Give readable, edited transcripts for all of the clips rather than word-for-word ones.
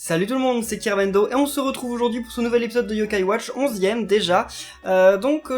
Salut tout le monde, c'est Kirvendo et on se retrouve aujourd'hui pour ce nouvel épisode de Yokai Watch, 11ème déjà.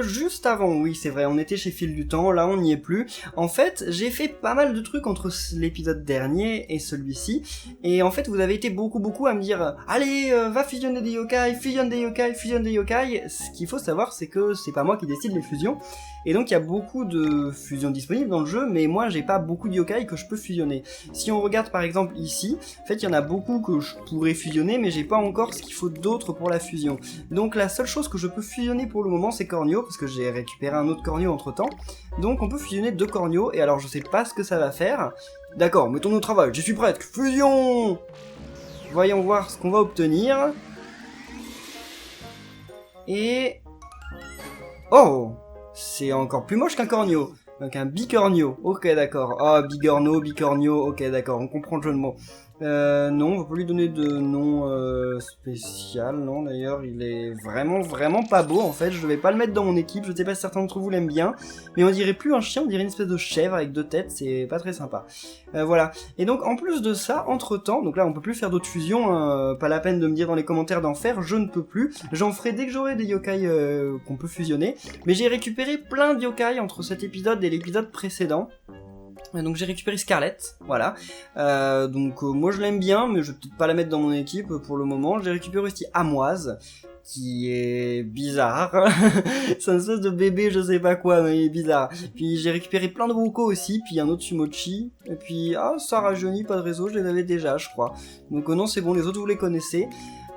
Juste avant, oui c'est vrai, on était chez Fil du Temps, là on n'y est plus. En fait, j'ai fait pas mal de trucs entre l'épisode dernier et celui-ci. Et en fait, vous avez été beaucoup à me dire « Allez, va fusionner des yokai, fusionne des yokai, fusionne des yokai ». Ce qu'il faut savoir, c'est que c'est pas moi qui décide les fusions. Et donc il y a beaucoup de fusions disponibles dans le jeu, mais moi j'ai pas beaucoup de yokai que je peux fusionner. Si on regarde par exemple ici, en fait il y en a beaucoup que je pourrais fusionner, mais j'ai pas encore ce qu'il faut d'autre pour la fusion. Donc la seule chose que je peux fusionner pour le moment c'est Cornio, parce que j'ai récupéré un autre Cornio entre temps. Donc on peut fusionner 2 Cornio, et alors je sais pas ce que ça va faire. D'accord, mettons-nous au travail, je suis prête, fusion! Voyons voir ce qu'on va obtenir. Et... oh! C'est encore plus moche qu'un Cornio. Donc un Bicornio. Ok, d'accord. Ah, Bigorno, Bicornio. Ok, d'accord. On comprend le jeu de mots. Non, on va pas lui donner de nom spécial. Non, d'ailleurs, il est vraiment pas beau, en fait. Je vais pas le mettre dans mon équipe. Je sais pas si certains d'entre vous l'aiment bien. Mais on dirait plus un chien, on dirait une espèce de chèvre avec 2 têtes. C'est pas très sympa. Voilà. Et donc, en plus de ça, entre-temps, donc là, on peut plus faire d'autres fusions. Hein, pas la peine de me dire dans les commentaires d'en faire. Je ne peux plus. J'en ferai dès que j'aurai des yokai qu'on peut fusionner. Mais j'ai récupéré plein de yokai entre cet épisode et l'épisode précédent. Donc j'ai récupéré Scarlett, voilà. Moi je l'aime bien, mais je vais peut-être pas la mettre dans mon équipe pour le moment. J'ai récupéré aussi Amoise, qui est bizarre. C'est une espèce de bébé, je sais pas quoi, mais il est bizarre. Puis j'ai récupéré plein de Woko aussi, puis un autre Sumochi. Et puis, Sarah Johnny, pas de réseau, je les avais déjà, je crois. Donc non, c'est bon, les autres vous les connaissez.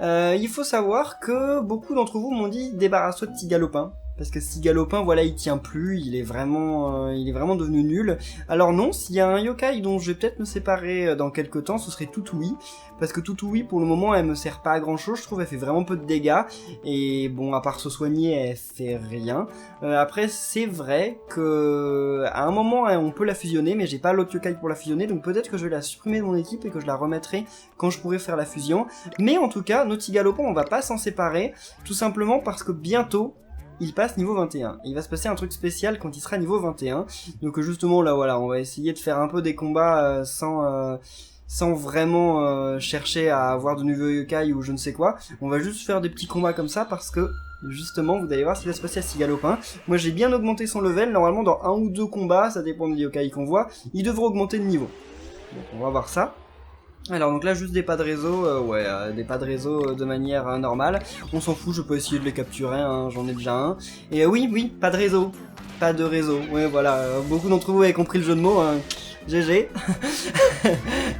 Il faut savoir que beaucoup d'entre vous m'ont dit débarrasse-toi de Tigalopin. Parce que Tigalopin, voilà, il tient plus, il est vraiment devenu nul. Alors non, s'il y a un yokai dont je vais peut-être me séparer dans quelques temps, ce serait Toutoui. Parce que Toutoui, pour le moment, elle me sert pas à grand chose, je trouve, elle fait vraiment peu de dégâts. Et bon, à part se soigner, elle fait rien. Après, c'est vrai que à un moment, on peut la fusionner, mais j'ai pas l'autre yokai pour la fusionner, donc peut-être que je vais la supprimer de mon équipe et que je la remettrai quand je pourrai faire la fusion. Mais en tout cas, notre Tigalopin, on va pas s'en séparer, tout simplement parce que bientôt, il passe niveau 21. Il va se passer un truc spécial quand il sera niveau 21. Donc justement là voilà, on va essayer de faire un peu des combats sans vraiment chercher à avoir de nouveaux yokai ou je ne sais quoi. On va juste faire des petits combats comme ça parce que justement vous allez voir ce qui va se passer à Tigalopin. Moi j'ai bien augmenté son level, normalement dans 1 ou 2 combats, ça dépend des yokai qu'on voit, il devrait augmenter de niveau. Donc on va voir ça. Alors donc là juste des pas de réseau, des pas de réseau de manière normale, on s'en fout, je peux essayer de les capturer, hein, j'en ai déjà un. Et oui, pas de réseau, ouais voilà, beaucoup d'entre vous avez compris le jeu de mots, hein. GG.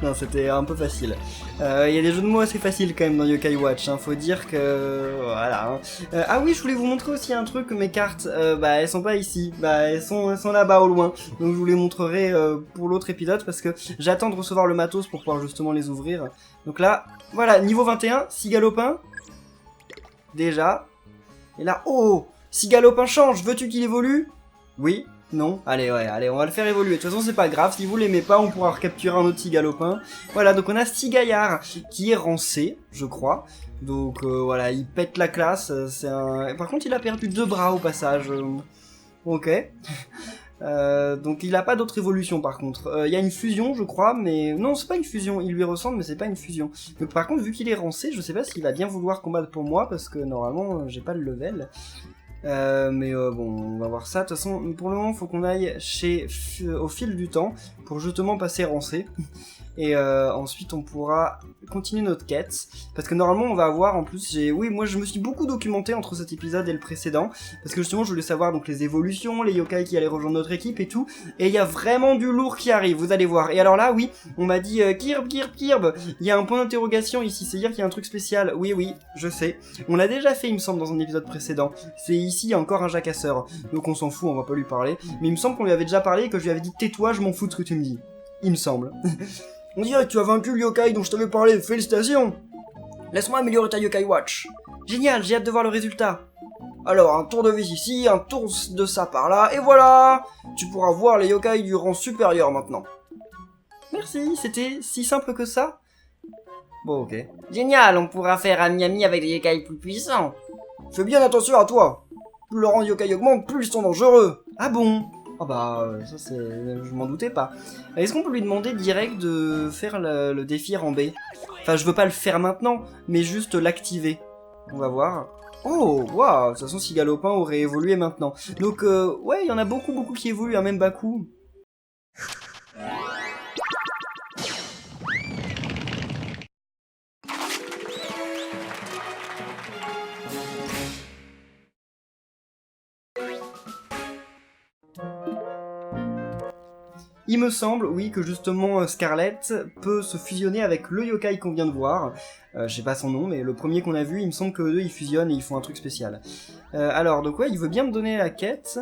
Non, c'était un peu facile. Il y a des jeux de mots assez faciles quand même dans Yokai Watch, hein. Faut dire que... voilà. Hein. Ah oui, je voulais vous montrer aussi un truc, mes cartes, elles sont pas ici, elles sont là-bas au loin. Donc je vous les montrerai pour l'autre épisode, parce que j'attends de recevoir le matos pour pouvoir justement les ouvrir. Donc là, voilà, niveau 21, Tigalopin. Déjà. Et là, oh, Tigalopin change, veux-tu qu'il évolue? Oui. Non, allez, on va le faire évoluer. De toute façon, c'est pas grave, si vous l'aimez pas, on pourra recapturer un autre Tigalopin. Voilà, donc on a Stigaillard, qui est rancé, je crois. Donc voilà, il pète la classe, c'est un... Par contre, il a perdu 2 bras au passage. Ok. Donc il a pas d'autre évolution par contre. Il y a une fusion, je crois, mais... Non, c'est pas une fusion, il lui ressemble, mais c'est pas une fusion. Donc par contre, vu qu'il est rancé, je sais pas s'il va bien vouloir combattre pour moi, parce que normalement, j'ai pas le level. Bon, on va voir ça. De toute façon, pour le moment, faut qu'on aille au fil du temps pour justement passer rancé. Et ensuite, on pourra continuer notre quête. Parce que normalement, on va avoir en plus... Oui, moi, je me suis beaucoup documenté entre cet épisode et le précédent. Parce que justement, je voulais savoir donc les évolutions, les yokai qui allaient rejoindre notre équipe et tout. Et il y a vraiment du lourd qui arrive, vous allez voir. Et alors là, oui, on m'a dit Kirb, il y a un point d'interrogation ici. C'est-à-dire qu'il y a un truc spécial. Oui, je sais. On l'a déjà fait, il me semble, dans un épisode précédent. C'est ici, il y a encore un jacasseur. Donc on s'en fout, on va pas lui parler. Mais il me semble qu'on lui avait déjà parlé et que je lui avais dit tais-toi, je m'en fous de ce que tu me dis. Il me semble. On dirait que tu as vaincu le yokai dont je t'avais parlé, félicitations! Laisse-moi améliorer ta Yokai Watch. Génial, j'ai hâte de voir le résultat. Alors, un tour de vis ici, un tour de ça par là, et voilà! Tu pourras voir les yokai du rang supérieur maintenant. Merci, c'était si simple que ça? Bon, ok. Génial, on pourra faire ami-ami avec des yokai plus puissants. Fais bien attention à toi. Plus le rang de yokai augmente, plus ils sont dangereux. Ah bon? Oh bah, ça c'est... je m'en doutais pas. Est-ce qu'on peut lui demander direct de faire le défi rambé? Enfin, je veux pas le faire maintenant, mais juste l'activer. On va voir. Oh, waouh, de toute façon, si Galopin aurait évolué maintenant. Donc, ouais, il y en a beaucoup qui évoluent, hein, même Baku. Il me semble, oui, que justement Scarlett peut se fusionner avec le yokai qu'on vient de voir. Je sais pas son nom, mais le premier qu'on a vu, il me semble que eux ils fusionnent et ils font un truc spécial. Alors, donc ouais, il veut bien me donner la quête.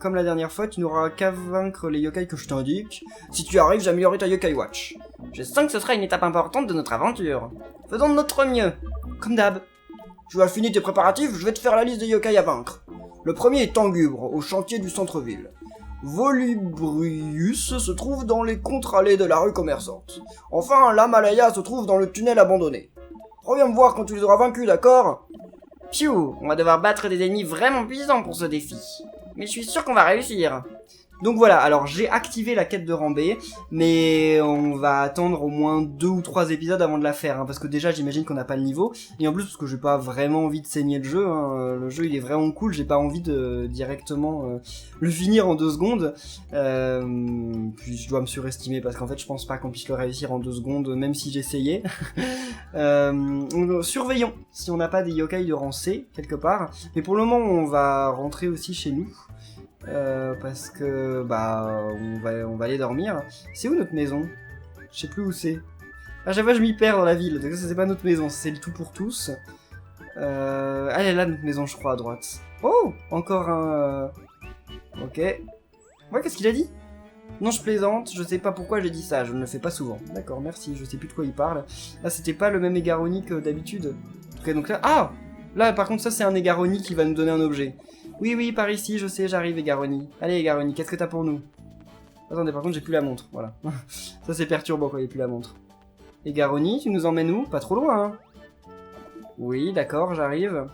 Comme la dernière fois, tu n'auras qu'à vaincre les yokai que je t'indique. Si tu arrives, j'améliorerai ta yokai watch. Je sens que ce sera une étape importante de notre aventure. Faisons de notre mieux. Comme d'hab. Tu as fini tes préparatifs, je vais te faire la liste des yokai à vaincre. Le premier est Tangubre, au chantier du centre-ville. Volubrius se trouve dans les contre-allées de la rue commerçante. Enfin, l'Amalaya se trouve dans le tunnel abandonné. Reviens me voir quand tu les auras vaincus, d'accord? Piou, on va devoir battre des ennemis vraiment puissants pour ce défi. Mais je suis sûr qu'on va réussir. Donc voilà, alors j'ai activé la quête de Rambé, mais on va attendre au moins 2 ou 3 épisodes avant de la faire, hein, parce que déjà j'imagine qu'on n'a pas le niveau, et en plus parce que j'ai pas vraiment envie de saigner le jeu, hein, le jeu il est vraiment cool, j'ai pas envie de directement le finir en 2 secondes, puis je dois me surestimer parce qu'en fait je pense pas qu'on puisse le réussir en 2 secondes, même si j'essayais. Surveillons si on n'a pas des yokai de rang C quelque part, mais pour le moment on va rentrer aussi chez nous. Parce que bah on va aller dormir. C'est où notre maison? Je sais plus où c'est. À chaque fois je m'y perds dans la ville. Donc ça c'est pas notre maison, c'est le tout pour tous. Elle est là notre maison je crois à droite. Oh, encore un. Ok. Ouais, qu'est-ce qu'il a dit? Non, je plaisante. Je sais pas pourquoi j'ai dit ça. Je ne le fais pas souvent. D'accord, merci. Je sais plus de quoi il parle. Là c'était pas le même Égaroni que d'habitude. Ok, donc là ah, là par contre ça c'est un Égaroni qui va nous donner un objet. Oui, par ici, je sais, j'arrive, Égaroni. Allez, Égaroni, qu'est-ce que t'as pour nous? Attendez, par contre, j'ai plus la montre, voilà. Ça, c'est perturbant quand il n'y a plus la montre. Égaroni, tu nous emmènes où? Pas trop loin, hein? Oui, d'accord, j'arrive.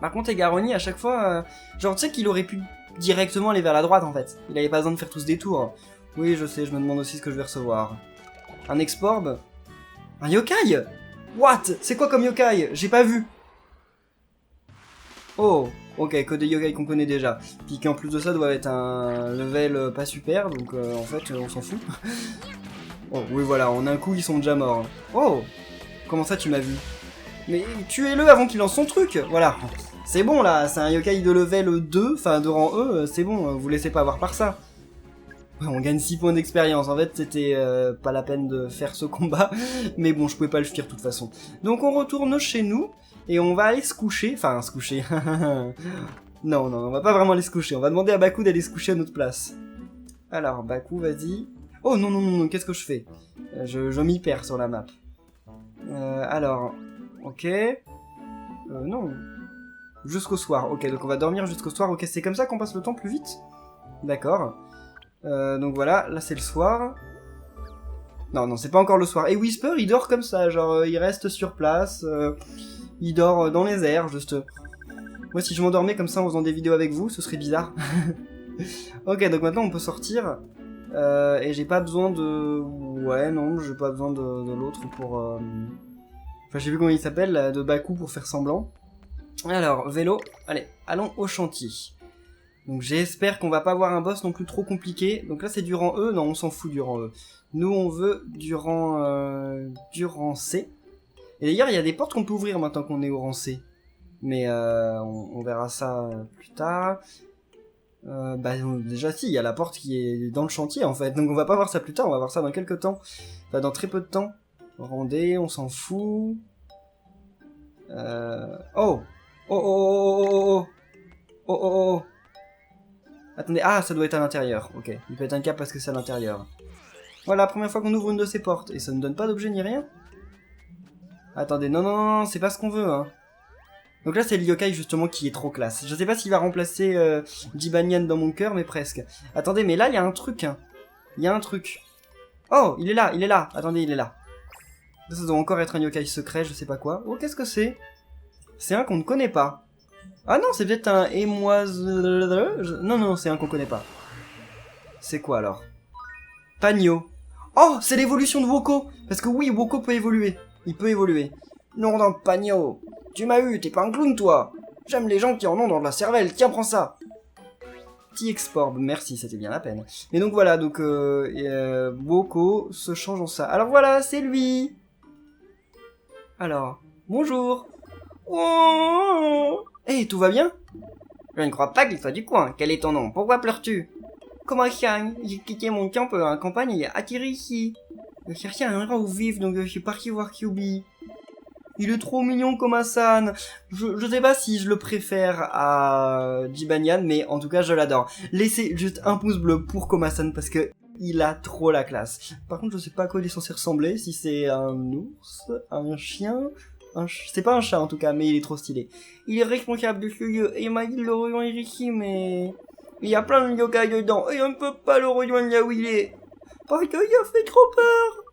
Par contre, Égaroni, à chaque fois... genre, tu sais qu'il aurait pu directement aller vers la droite, en fait. Il avait pas besoin de faire tout ce détour. Oui, je sais, je me demande aussi ce que je vais recevoir. Un Exporb? Un yokai? What? C'est quoi comme yokai? J'ai pas vu. Oh, ok, que des yokai qu'on connaît déjà. Puis qu'en plus de ça doit être un level pas super, donc en fait on s'en fout. Oh, oui voilà, en un coup ils sont déjà morts. Oh, comment ça tu m'as vu? Mais tuez-le avant qu'il lance son truc, voilà. C'est bon là, c'est un yokai de level 2, enfin de rang E, c'est bon, vous laissez pas avoir par ça. On gagne 6 points d'expérience, en fait c'était pas la peine de faire ce combat, mais bon je pouvais pas le fuir de toute façon. Donc on retourne chez nous, et on va aller se coucher, enfin se coucher, non, on va pas vraiment aller se coucher, on va demander à Baku d'aller se coucher à notre place. Alors Baku, vas-y. Oh non, qu'est-ce que je fais? Je m'y perds sur la map. Alors, ok. Non. Jusqu'au soir, ok, donc on va dormir jusqu'au soir, ok, c'est comme ça qu'on passe le temps plus vite? D'accord. Donc voilà, là c'est le soir. Non, c'est pas encore le soir. Et Whisper, il dort comme ça, genre il reste sur place, il dort dans les airs, juste. Moi si je m'endormais comme ça en faisant des vidéos avec vous, ce serait bizarre. Ok, donc maintenant on peut sortir. Et j'ai pas besoin de... Ouais, non, j'ai pas besoin de l'autre pour... Enfin, j'ai vu comment il s'appelle, de Baku pour faire semblant. Alors, vélo, allez, allons au chantier. Donc j'espère qu'on va pas avoir un boss non plus trop compliqué. Donc là c'est du rang E, non on s'en fout du rang E. Nous on veut du rang C. Et d'ailleurs il y a des portes qu'on peut ouvrir maintenant qu'on est au rang C. Mais on verra ça plus tard. Bah déjà si, il y a la porte qui est dans le chantier en fait. Donc on va pas voir ça plus tard, on va voir ça dans quelques temps. Enfin dans très peu de temps. Rang D, on s'en fout. Oh. Attendez, ah, ça doit être à l'intérieur. Ok, il peut être un câble parce que c'est à l'intérieur. Voilà, première fois qu'on ouvre une de ces portes. Et ça ne donne pas d'objet ni rien? Attendez, non, c'est pas ce qu'on veut, hein. Donc là, c'est le yokai, justement, qui est trop classe. Je sais pas s'il va remplacer Jibanyan dans mon cœur, mais presque. Attendez, mais là, il y a un truc, hein. Il y a un truc. Oh, il est là. Attendez, il est là. Ça doit encore être un yokai secret, je sais pas quoi. Oh, qu'est-ce que c'est? C'est un qu'on ne connaît pas. Ah non, c'est peut-être un émoise... Non, non, c'est un qu'on connaît pas. C'est quoi alors? Pagno. Oh, c'est l'évolution de Woko. Parce que oui, Woko peut évoluer. Il peut évoluer. Non, non, Pagno. Tu m'as eu, t'es pas un clown, toi. J'aime les gens qui en ont dans de la cervelle. Tiens, prends ça. Petit export, merci, c'était bien la peine. Et donc voilà, donc Woko se change en ça. Alors voilà, c'est lui. Alors, bonjour. Oh. Hey, tout va bien? Je ne crois pas qu'il soit du coin. Quel est ton nom? Pourquoi pleures-tu? Comment ça? J'ai quitté mon camp en campagne et atterri ici. Je cherchais un endroit où vivre, donc je suis parti voir Kyubi. Il est trop mignon comme Hassan. Je sais pas si je le préfère à Jibanyan, mais en tout cas je l'adore. Laissez juste un pouce bleu pour Komasan parce que il a trop la classe. Par contre je sais pas à quoi il est censé ressembler, si c'est un ours, un chien... C'est pas un chat en tout cas, mais il est trop stylé. Il est responsable de ce lieu et il m'a dit de le rejoindre ici, mais... Il y a plein de yokai dedans et on ne peut pas le rejoindre là où il est. Parce qu'il a fait trop peur.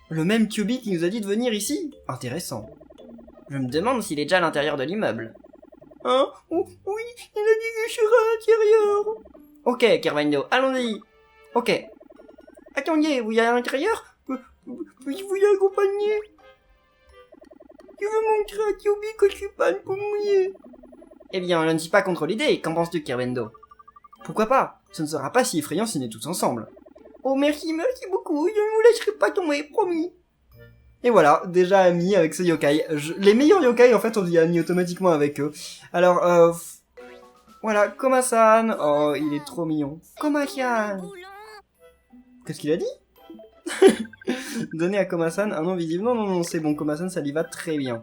Le même Kyubi qui nous a dit de venir ici? Intéressant. Je me demande s'il est déjà à l'intérieur de l'immeuble. Hein? Oh, oui, il a dit que je serai à l'intérieur. Ok, Kervando, allons-y. Ok. Attendez, vous y allez à l'intérieur? Puis vous y accompagner? Je veux montrer à Kyubi que je suis pas une pomme mouillée. Eh bien, je ne suis pas contre l'idée, qu'en penses-tu, Kervando? Pourquoi pas? Ce ne sera pas si effrayant si on est tous ensemble. Oh merci beaucoup, je ne vous laisserai pas tomber, promis. Et voilà, déjà amis avec ce yokai. Les meilleurs yokai, en fait, on devient amis automatiquement avec eux. Alors, voilà, Komasan. Oh, il est trop mignon. Komasan. Qu'est-ce qu'il a dit? Donner à Komasan un nom visible. Non, non, non, c'est bon, Komasan, ça lui va très bien.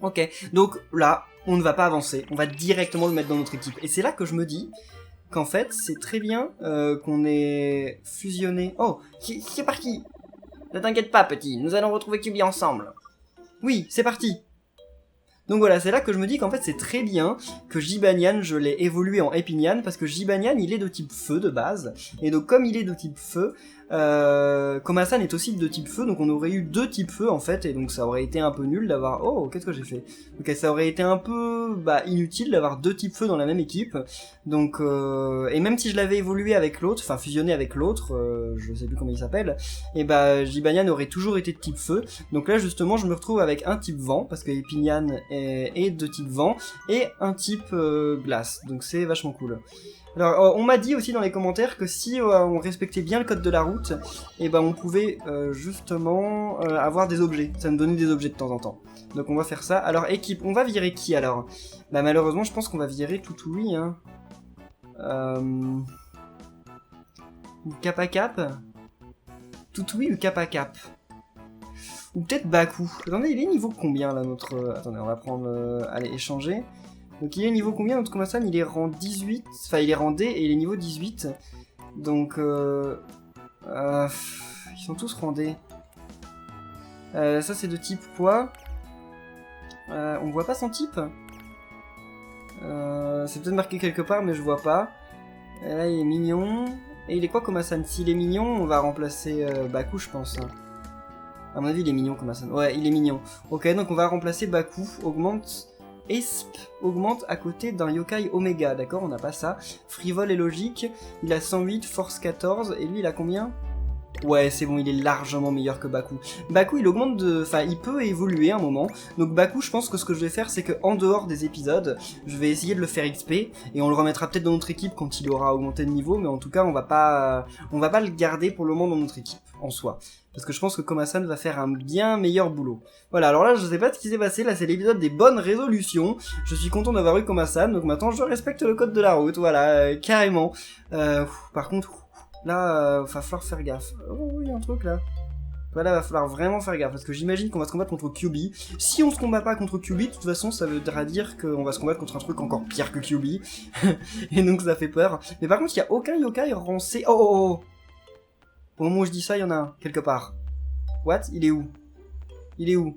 Ok, donc là, on ne va pas avancer. On va directement le mettre dans notre équipe. Et c'est là que je me dis... qu'en fait, c'est très bien qu'on ait fusionné... Oh, c'est parti. Ne t'inquiète pas, petit, nous allons retrouver Kyubi ensemble. Oui, c'est parti. Donc voilà, c'est là que je me dis qu'en fait, c'est très bien que Jibanyan, je l'ai évolué en Epinyan, parce que Jibanyan, il est de type feu de base, et donc comme il est de type feu, Komasan est aussi de type feu, donc on aurait eu deux types feu en fait, et donc ça aurait été un peu nul d'avoir... Oh, qu'est-ce que j'ai fait? Ok, ça aurait été un peu inutile d'avoir deux types feu dans la même équipe, donc et même si je l'avais évolué avec l'autre, enfin fusionné avec l'autre, je sais plus comment il s'appelle, et Jibanyan aurait toujours été de type feu, donc là justement je me retrouve avec un type vent, parce que Epinyan est de type vent, et un type glace, donc c'est vachement cool. Alors, on m'a dit aussi dans les commentaires que si on respectait bien le code de la route, et on pouvait justement avoir des objets. Ça me donnait des objets de temps en temps. Donc on va faire ça. Alors équipe, on va virer qui alors? Malheureusement, je pense qu'on va virer Toutoui, hein. Kappa Cap? Toutoui ou Kappa Cap? Ou peut-être Baku. Attendez, il est niveau combien là notre... Attendez, on va prendre... Allez, échanger. Donc il est niveau combien notre Komasan? Il est rang 18, enfin il est rang D et il est niveau 18. Donc ils sont tous rang D. Ça c'est de type quoi? On voit pas son type. C'est peut-être marqué quelque part mais je vois pas. Là il est mignon. Et il est quoi Komasan? S'il est mignon on va remplacer Baku je pense. À mon avis il est mignon Komasan. Ouais il est mignon. Ok donc on va remplacer Baku. Augmente... Esp augmente à côté d'un yokai Oméga, d'accord, on n'a pas ça. Frivole et logique, il a 108, force 14, et lui il a combien? Ouais, c'est bon, il est largement meilleur que Baku. Baku, il augmente de... Enfin, il peut évoluer un moment. Donc Baku, je pense que ce que je vais faire, c'est que en dehors des épisodes, je vais essayer de le faire XP, et on le remettra peut-être dans notre équipe quand il aura augmenté de niveau, mais en tout cas, on va pas le garder pour le moment dans notre équipe, en soi. Parce que je pense que Komasan va faire un bien meilleur boulot. Voilà, alors là, je sais pas ce qui s'est passé, là c'est l'épisode des bonnes résolutions. Je suis content d'avoir eu Komasan, donc maintenant je respecte le code de la route, voilà, carrément. Par contre, là, va falloir faire gaffe. Oh oui, un truc là. Voilà, va falloir vraiment faire gaffe, parce que j'imagine qu'on va se combattre contre Kyubi. Si on se combat pas contre Kyubi, de toute façon, ça voudra dire qu'on va se combattre contre un truc encore pire que Kyubi. Et donc ça fait peur. Mais par contre, il y a aucun yokai rang C. Oh oh oh! Au moment où je dis ça, il y en a un, quelque part. What? Il est où? Il est où?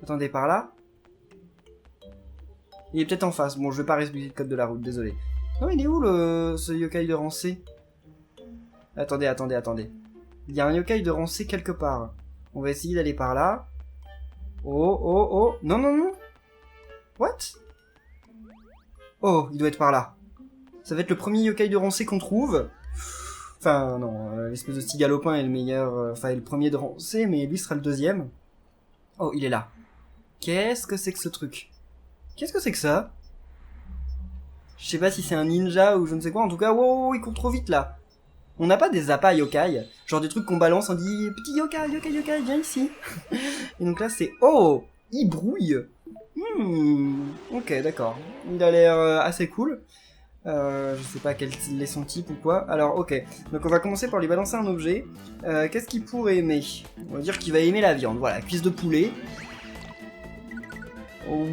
Attendez, par là? Il est peut-être en face. Bon, je vais pas respecter le code de la route, désolé. Non, il est où ce yokai de rang C? Attendez. Il y a un yokai de rang C quelque part. On va essayer d'aller par là. Oh. Non. What? Oh, il doit être par là. Ça va être le premier yokai de Rancé qu'on trouve. Enfin, non, l'espèce de Stigalopin est le meilleur... Enfin, est le premier de Rancé, mais lui sera le deuxième. Oh, il est là. Qu'est-ce que c'est que ce truc? Qu'est-ce que c'est que ça? Je sais pas si c'est un ninja ou je ne sais quoi. En tout cas, wow, il court trop vite, là. On n'a pas des appâts yokai, genre des trucs qu'on balance, on dit « Petit yokai, yokai, yokai, viens ici !» Et donc là, c'est « Oh, il brouille !» Ok, d'accord. Il a l'air assez cool. Je sais pas quel est son type ou quoi. Alors, ok. Donc on va commencer par lui balancer un objet. Qu'est-ce qu'il pourrait aimer? On va dire qu'il va aimer la viande. Voilà, cuisse de poulet. Oh,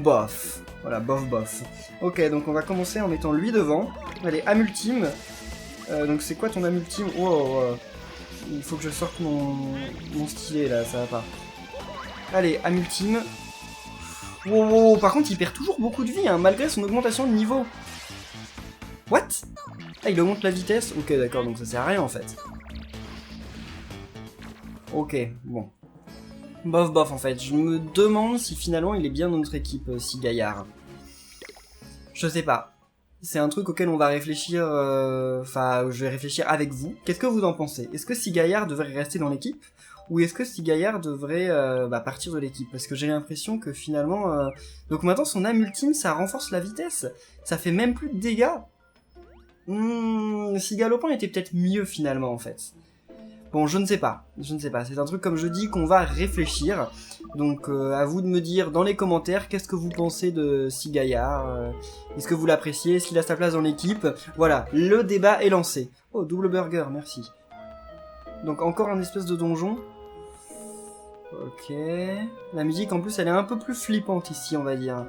bof. Voilà, bof, bof. Ok, donc on va commencer en mettant lui devant. Allez, âme ultime. Donc c'est quoi ton âme ultime? Wow, il faut que je sorte mon stylet là, ça va pas. Allez, âme ultime. Wow, par contre il perd toujours beaucoup de vie, hein, malgré son augmentation de niveau. What? Ah, il augmente la vitesse? Ok, d'accord, donc ça sert à rien en fait. Ok, bon. Bof, bof en fait. Je me demande si finalement il est bien dans notre équipe, si Gaillard. Je sais pas. C'est un truc auquel on va réfléchir, enfin, je vais réfléchir avec vous. Qu'est-ce que vous en pensez? Est-ce que Sigaillard devrait rester dans l'équipe? Ou est-ce que Sigaillard devrait partir de l'équipe? Parce que j'ai l'impression que finalement... Donc maintenant, son âme ultime, ça renforce la vitesse. Ça fait même plus de dégâts. Sigalopin était peut-être mieux finalement, en fait. Bon, je ne sais pas. C'est un truc, comme je dis, qu'on va réfléchir. Donc, à vous de me dire dans les commentaires qu'est-ce que vous pensez de Sigaillard. Est-ce que vous l'appréciez? Est-ce qu'il a sa place dans l'équipe? Voilà, le débat est lancé. Oh, double burger, merci. Donc, encore un espèce de donjon. Ok. La musique, en plus, elle est un peu plus flippante ici, on va dire.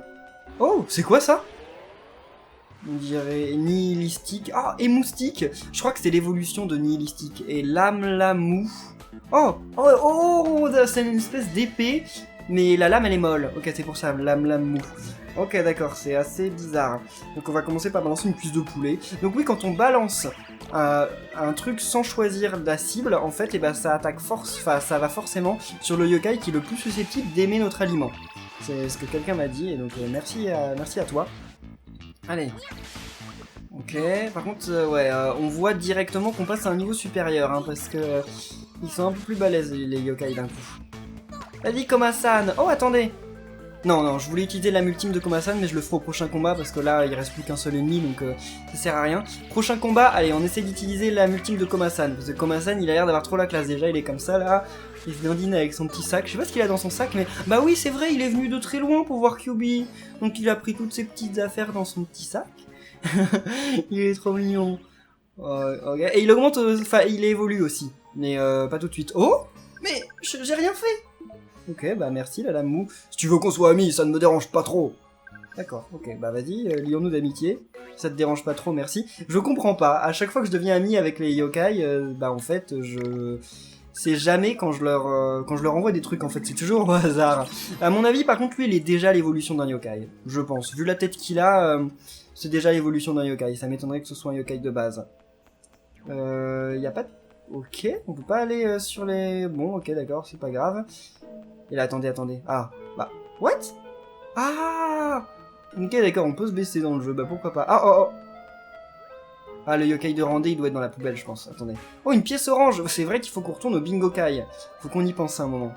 Oh, c'est quoi ça? On dirait nihilistique. Ah, émoustique. Je crois que c'est l'évolution de nihilistique. Et lame lamou. Oh, c'est une espèce d'épée, mais la lame elle est molle. Ok, c'est pour ça, lame lamou. Ok, d'accord, c'est assez bizarre. Donc on va commencer par balancer une cuisse de poulet. Donc oui, quand on balance un truc sans choisir la cible, en fait, et ben ça attaque ça va forcément sur le yokai qui est le plus susceptible d'aimer notre aliment. C'est ce que quelqu'un m'a dit, et donc merci à toi. Allez. Ok, par contre, on voit directement qu'on passe à un niveau supérieur, hein, parce que ils sont un peu plus balèzes, les yokai, d'un coup. Vas-y, Komasan. Oh, attendez. Non, je voulais utiliser l'âme ultime de Komasan, mais je le ferai au prochain combat, parce que là, il reste plus qu'un seul ennemi, donc ça sert à rien. Prochain combat, allez, on essaie d'utiliser l'âme ultime de Komasan, parce que Komasan, il a l'air d'avoir trop la classe. Déjà, il est comme ça, là. Il se dandine avec son petit sac. Je sais pas ce qu'il a dans son sac, mais... Bah oui, c'est vrai, il est venu de très loin pour voir Kyuubi. Donc il a pris toutes ses petites affaires dans son petit sac. Il est trop mignon. Okay. Et il augmente, enfin il évolue aussi, mais pas tout de suite. Oh, mais j'ai rien fait. Ok, bah merci la lame mou. Si tu veux qu'on soit amis, ça ne me dérange pas trop. D'accord, ok, bah vas-y, lions-nous d'amitié. Ça te dérange pas trop, merci. Je comprends pas, à chaque fois que je deviens ami avec les yokai, bah en fait, c'est jamais quand je leur envoie des trucs, en fait, c'est toujours au hasard. À mon avis, par contre, lui, il est déjà l'évolution d'un yokai, je pense. Vu la tête qu'il a, c'est déjà l'évolution d'un yokai. Ça m'étonnerait que ce soit un yokai de base. Y a pas de... Ok, on peut pas aller sur les... Bon, ok, d'accord, c'est pas grave. Et là, attendez. Ah, bah... What? Ah! Ok, d'accord, on peut se baisser dans le jeu, bah pourquoi pas. Ah, Ah, le yokai de Randé, il doit être dans la poubelle, je pense. Attendez. Oh, une pièce orange! C'est vrai qu'il faut qu'on retourne au Bingokai. Faut qu'on y pense un moment.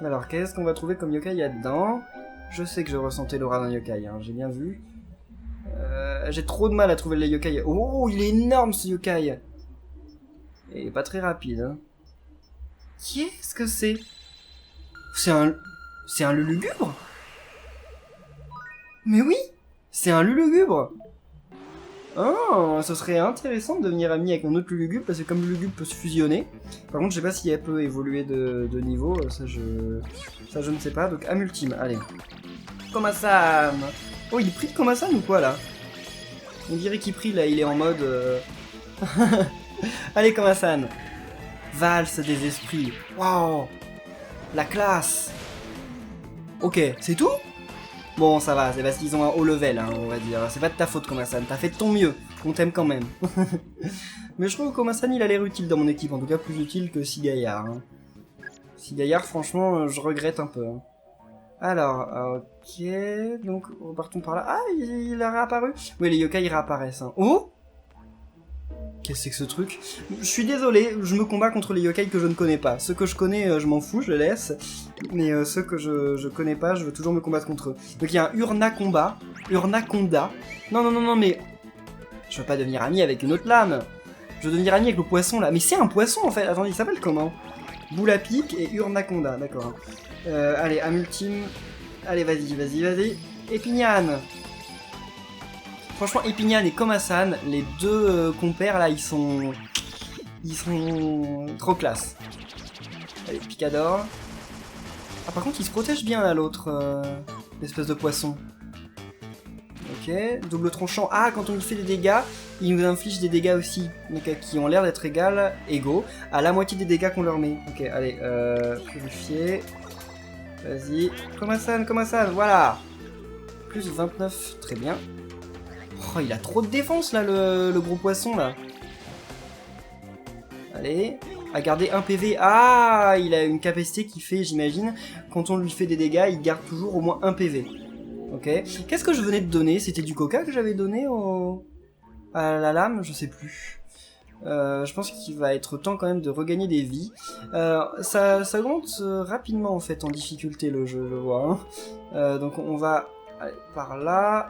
Alors, qu'est-ce qu'on va trouver comme yokai là-dedans? Je sais que je ressentais l'aura d'un yokai, hein, j'ai bien vu. J'ai trop de mal à trouver les yokai. Oh, il est énorme, ce yokai! Et pas très rapide, hein. Qu'est-ce que c'est? C'est un lulugubre? Mais oui! C'est un lulugubre! Ah, ce serait intéressant de devenir ami avec un autre lulugubre, parce que comme lulugubre peut se fusionner. Par contre, je sais pas si elle peut évoluer de niveau, ça je ne sais pas. Donc, âme ultime, allez. Komasan! Oh, il prie de Komasan ou quoi, là? On dirait qu'il prie, là, il est en mode... Allez, Komasan! Valse des esprits. Waouh! La classe! Ok, c'est tout? Bon, ça va, c'est parce qu'ils ont un haut level, hein, on va dire. C'est pas de ta faute, Komasan. T'as fait de ton mieux. On t'aime quand même. Mais je trouve que Komasan, il a l'air utile dans mon équipe. En tout cas, plus utile que Sigaillard. Hein. Sigaillard, franchement, je regrette un peu. Hein. Alors, ok, donc repartons par là. Ah, il a réapparu. Oui, les yokai, ils réapparaissent. Hein. Oh, qu'est-ce que c'est que ce truc? Je suis désolé, je me combats contre les yokai que je ne connais pas. Ceux que je connais, je m'en fous, je les laisse. Mais ceux que je connais pas, je veux toujours me combattre contre eux. Donc il y a un Urnaconda. Urnaconda. Non, non, non, non, mais... Je veux pas devenir ami avec une autre lame. Je veux devenir ami avec le poisson, là. Mais c'est un poisson, en fait. Attendez, il s'appelle comment? Boule à pic et Urnaconda, d'accord. Allez, âme ultime. Allez, vas-y, vas-y, vas-y. Epignan. Franchement, Epignan et Komasan, les deux compères, là, ils sont trop classe. Allez, Picador. Ah, par contre, il se protège bien, là, l'autre, l'espèce de poisson. Ok, double tranchant. Ah, quand on lui fait des dégâts, il nous inflige des dégâts aussi, donc, qui ont l'air d'être égaux à la moitié des dégâts qu'on leur met. Ok, allez, purifier. Vas-y. Komasan, voilà. Plus 29, très bien. Oh, il a trop de défense, là, le gros poisson, là. Allez. À garder 1 PV. Ah, il a une capacité qui fait, j'imagine, quand on lui fait des dégâts, il garde toujours au moins 1 PV. Ok. Qu'est-ce que je venais de donner? C'était du coca que j'avais donné à la lame? Je sais plus. Je pense qu'il va être temps quand même de regagner des vies. Ça augmente rapidement en fait en difficulté le jeu, je vois. Hein. Donc on va aller par là.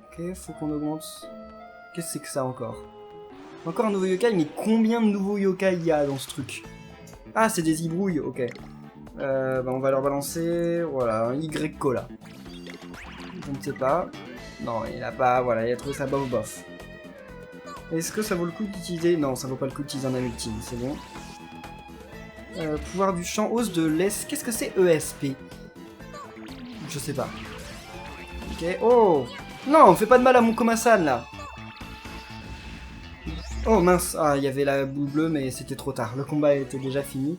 Ok, faut qu'on augmente. Qu'est-ce que c'est que ça encore? Encore un nouveau yokai, mais combien de nouveaux yokai il y a dans ce truc? Ah, c'est des hibrouilles, ok. Bah on va leur balancer, voilà, un Y-Cola. Je ne sais pas. Non, il a pas, voilà, il a trouvé ça bof. Est-ce que ça vaut le coup d'utiliser? Non, ça vaut pas le coup d'utiliser un âme ultime, c'est bon. Pouvoir du champ, hausse de l'Es... Qu'est-ce que c'est ESP? Je sais pas. Ok, oh! Non, on fait pas de mal à mon Komasan, là! Oh mince, ah, il y avait la boule bleue, mais c'était trop tard. Le combat était déjà fini.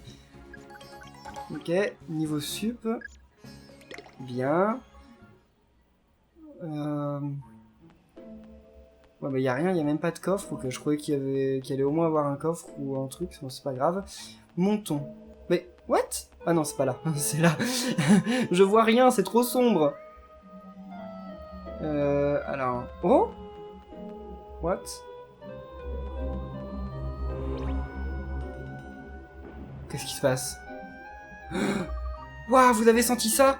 Ok, niveau sup. Bien. Ouais, bah y a rien, y a même pas de coffre. Ok, je croyais qu'il allait au moins avoir un coffre ou un truc, c'est pas grave. Montons. Mais, what? Ah non, c'est pas là, c'est là. Je vois rien, c'est trop sombre. Alors... Oh? What? Qu'est-ce qui se passe? Waouh, vous avez senti ça?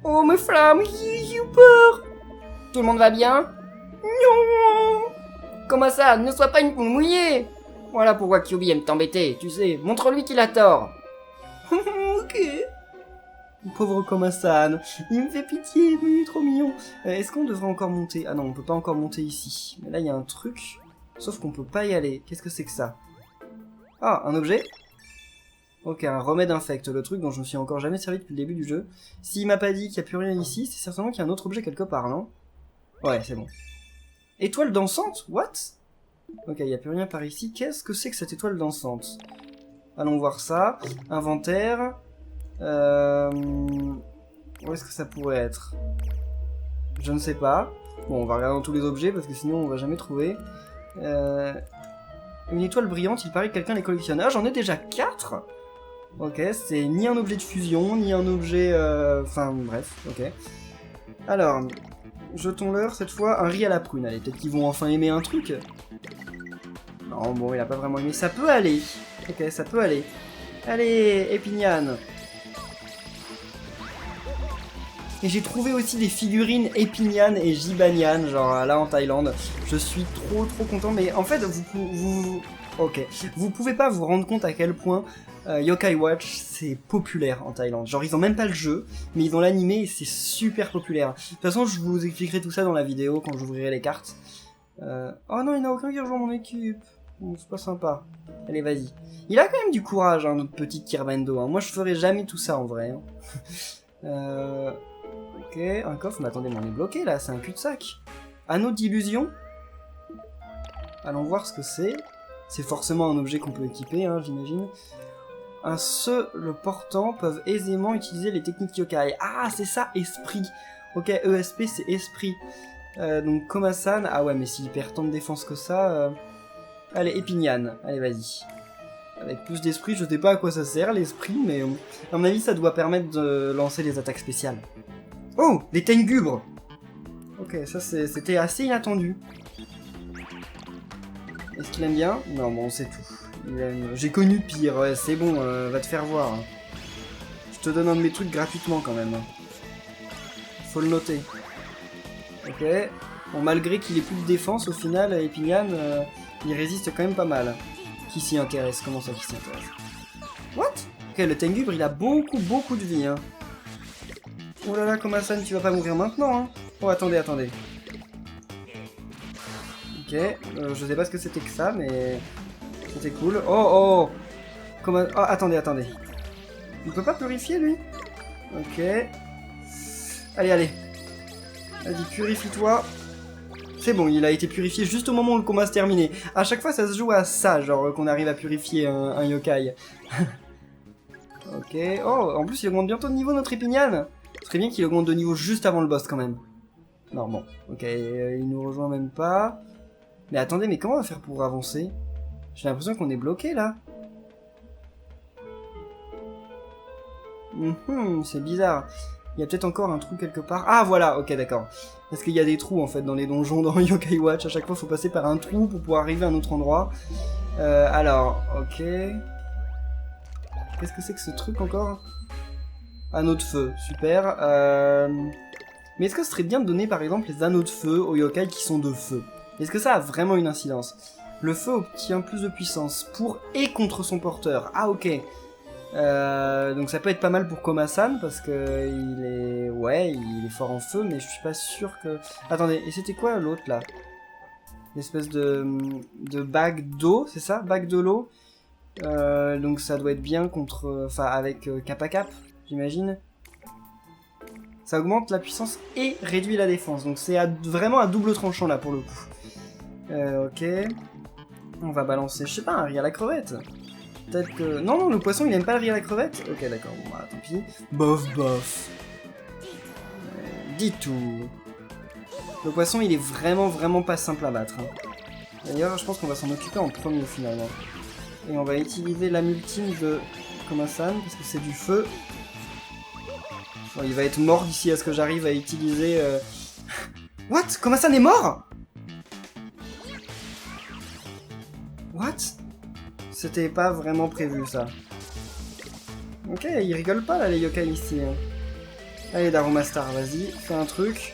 Oh, mes flammes, j'ai eu peur. Tout le monde va bien? Non. Comment ça? Ne sois pas une poule mouillée. Voilà pourquoi Kyubi aime t'embêter, tu sais. Montre-lui qu'il a tort. Ok. Pauvre Komasan, il me fait pitié, mais il est trop mignon. Est-ce qu'on devrait encore monter? Ah non, on peut pas encore monter ici. Mais là, il y a un truc. Sauf qu'on peut pas y aller. Qu'est-ce que c'est que ça? Ah, un objet? Ok, un remède infect, le truc dont je me suis encore jamais servi depuis le début du jeu. S'il m'a pas dit qu'il n'y a plus rien ici, c'est certainement qu'il y a un autre objet quelque part, non? Ouais, c'est bon. Étoile dansante? What? Ok, il n'y a plus rien par ici. Qu'est-ce que c'est que cette étoile dansante? Allons voir ça. Inventaire. Où est-ce que ça pourrait être? Je ne sais pas. Bon, on va regarder dans tous les objets parce que sinon on va jamais trouver. Une étoile brillante, il paraît que quelqu'un les collectionne. Ah, j'en ai déjà 4. Ok, c'est ni un objet de fusion, ni un objet... Enfin, bref, ok. Alors, jetons-leur cette fois un riz à la prune. Allez, peut-être qu'ils vont enfin aimer un truc. Non, bon, il a pas vraiment aimé. Ça peut aller. Ok, ça peut aller. Allez, Epignan. Et j'ai trouvé aussi des figurines Epignan et Jibanian, genre là en Thaïlande. Je suis trop content, mais en fait, vous pouvez pas vous rendre compte à quel point Yokai Watch c'est populaire en Thaïlande. Genre ils ont même pas le jeu, mais ils ont l'animé et c'est super populaire. De toute façon, je vous expliquerai tout ça dans la vidéo quand j'ouvrirai les cartes. Oh non, il n'y en a aucun qui rejoint mon équipe. Bon, c'est pas sympa. Allez, vas-y. Il a quand même du courage, hein, notre petit Kirbendo. Hein. Moi, je ferais jamais tout ça en vrai. Hein. Ok, un coffre, mais attendez, mais on est bloqué là, c'est un cul-de-sac. Anneau d'illusion. Allons voir ce que c'est. C'est forcément un objet qu'on peut équiper, hein, j'imagine. Ceux le portant peuvent aisément utiliser les techniques yokai. Ah, c'est ça, esprit. Ok, ESP, c'est esprit. Donc, Komasan. Ah ouais, mais s'il perd tant de défense que ça... Allez, Epignan. Allez, vas-y. Avec plus d'esprit, je sais pas à quoi ça sert, l'esprit, mais à mon avis, ça doit permettre de lancer les attaques spéciales. Oh, des tengubres. Ok, ça c'était assez inattendu. Est-ce qu'il aime bien? Non, bon, c'est tout. Il aime... J'ai connu pire, ouais, c'est bon, va te faire voir. Je te donne un de mes trucs gratuitement quand même. Faut le noter. Ok. Bon, malgré qu'il ait plus de défense, au final, Epignan, il résiste quand même pas mal. Qui s'y intéresse? Comment ça, qui s'y intéresse? What? Ok, le Tengubre, il a beaucoup de vie, hein. Oh là là, Komasan, tu vas pas mourir maintenant, hein. Oh, attendez. Ok, je sais pas ce que c'était que ça, mais... C'était cool. Oh attendez. Il peut pas purifier, lui? Ok. Allez. Vas-y, purifie-toi. C'est bon, il a été purifié juste au moment où le combat se terminait. À chaque fois, ça se joue à ça, genre qu'on arrive à purifier un yokai. Ok. Oh, en plus, il augmente bientôt de niveau, notre Epignan. Ce serait bien qu'il augmente de niveau juste avant le boss, quand même. Non, bon. Ok, il nous rejoint même pas. Mais attendez, mais comment on va faire pour avancer? J'ai l'impression qu'on est bloqué, là. C'est bizarre. Il y a peut-être encore un trou quelque part. Ah, voilà, ok, d'accord. Parce qu'il y a des trous, en fait, dans les donjons, dans Yokai Watch. À chaque fois, il faut passer par un trou pour pouvoir arriver à un autre endroit. Alors, ok... Qu'est-ce que c'est que ce truc, encore? Anneau de feu, super. Mais est-ce que ce serait bien de donner, par exemple, les anneaux de feu aux yokai qui sont de feu? Est-ce que ça a vraiment une incidence? Le feu obtient plus de puissance pour et contre son porteur. Ah, ok. Donc ça peut être pas mal pour Komasan parce que il est... Ouais, il est fort en feu, mais je suis pas sûr que... Attendez, et c'était quoi l'autre là? L'espèce de bague d'eau, c'est ça? Bague de l'eau. Donc ça doit être bien contre... Enfin, avec cap à cap, j'imagine. Ça augmente la puissance et réduit la défense. Donc c'est vraiment à double tranchant là pour le coup. Ok. On va balancer, je sais pas, un riz à la crevette. Peut-être que... Non, le poisson, il aime pas le riz à la crevette? Ok, d'accord, bon, bah, tant pis. Bof. Dis tout. Le poisson, il est vraiment pas simple à battre. Hein. D'ailleurs, je pense qu'on va s'en occuper en premier, finalement. Et on va utiliser l'âme ultime de Komasan, parce que c'est du feu. Bon, il va être mort d'ici à ce que j'arrive à utiliser... What? Komasan est mort? What? C'était pas vraiment prévu, ça. Ok, ils rigolent pas, là, les yokai, ici. Hein. Allez, Darumastar, vas-y, fais un truc.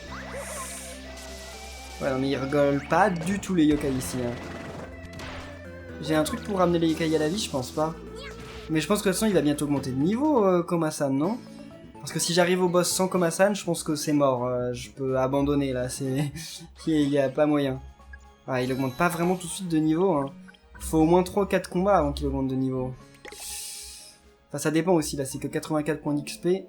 Ouais, non, mais ils rigolent pas du tout, les yokai, ici. Hein. J'ai un truc pour ramener les yokai à la vie, je pense pas. Mais je pense que de toute façon, il va bientôt augmenter de niveau, Komasan, non? Parce que si j'arrive au boss sans Komasan, je pense que c'est mort. Je peux abandonner, là, c'est... il y a pas moyen. Ah, il augmente pas vraiment tout de suite de niveau, hein. Faut au moins 3 ou 4 combats avant qu'il augmente de niveau. Enfin, ça dépend aussi, là, c'est que 84 points d'XP. Il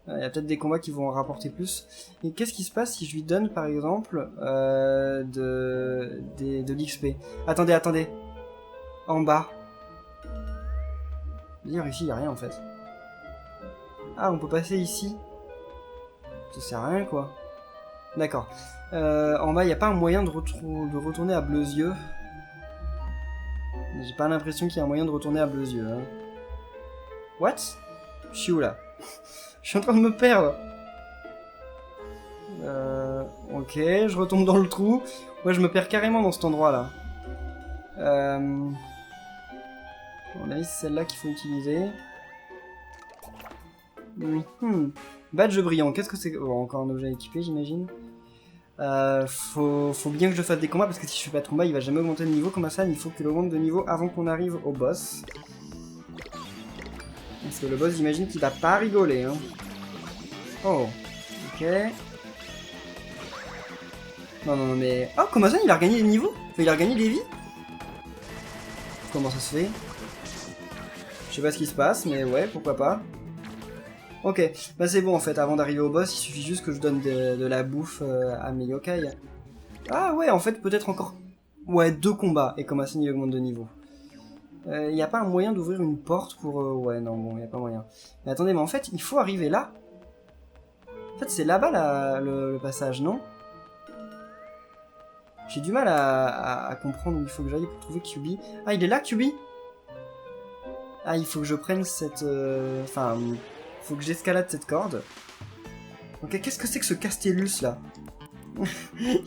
y a peut-être des combats qui vont en rapporter plus. Et qu'est-ce qui se passe si je lui donne, par exemple, de l'XP? Attendez. En bas. D'ailleurs, ici, il n'y a rien, en fait. Ah, on peut passer ici. Ça sert à rien, quoi. D'accord. En bas, il n'y a pas un moyen de retourner à Bleuzieux. J'ai pas l'impression qu'il y a un moyen de retourner à Bleuzieux. Hein. What? Je suis où, là? Je suis en train de me perdre. Ok, je retombe dans le trou. Ouais, je me perds carrément dans cet endroit-là. À mon avis, c'est celle-là qu'il faut utiliser. Badge brillant, qu'est-ce que c'est? Oh, encore un objet équipé, j'imagine. Faut bien que je fasse des combats, parce que si je fais pas de combat, il va jamais augmenter de niveau comme ça. Il faut qu'il augmente de niveau avant qu'on arrive au boss. Parce que le boss, j'imagine qu'il va pas rigoler. Hein. Oh, ok. Non, mais... Oh, comment ça, il a regagné des niveaux? Enfin, il a regagné des vies? Comment ça se fait? Je sais pas ce qui se passe, mais ouais, pourquoi pas. Ok, bah c'est bon en fait, avant d'arriver au boss, il suffit juste que je donne de la bouffe à mes yokai. Ah ouais, en fait, peut-être encore... Ouais, 2 combats, et Komasan il augmente de niveau. Y a pas un moyen d'ouvrir une porte pour... Ouais, non, bon, y a pas moyen. Mais attendez, mais en fait, il faut arriver là. En fait, c'est là-bas le passage, non? J'ai du mal à comprendre où il faut que j'aille pour trouver Kyubi. Ah, il est là, Kyubi? Ah, il faut que je prenne cette... Enfin... faut que j'escalade cette corde. Ok, qu'est-ce que c'est que ce Castellus là?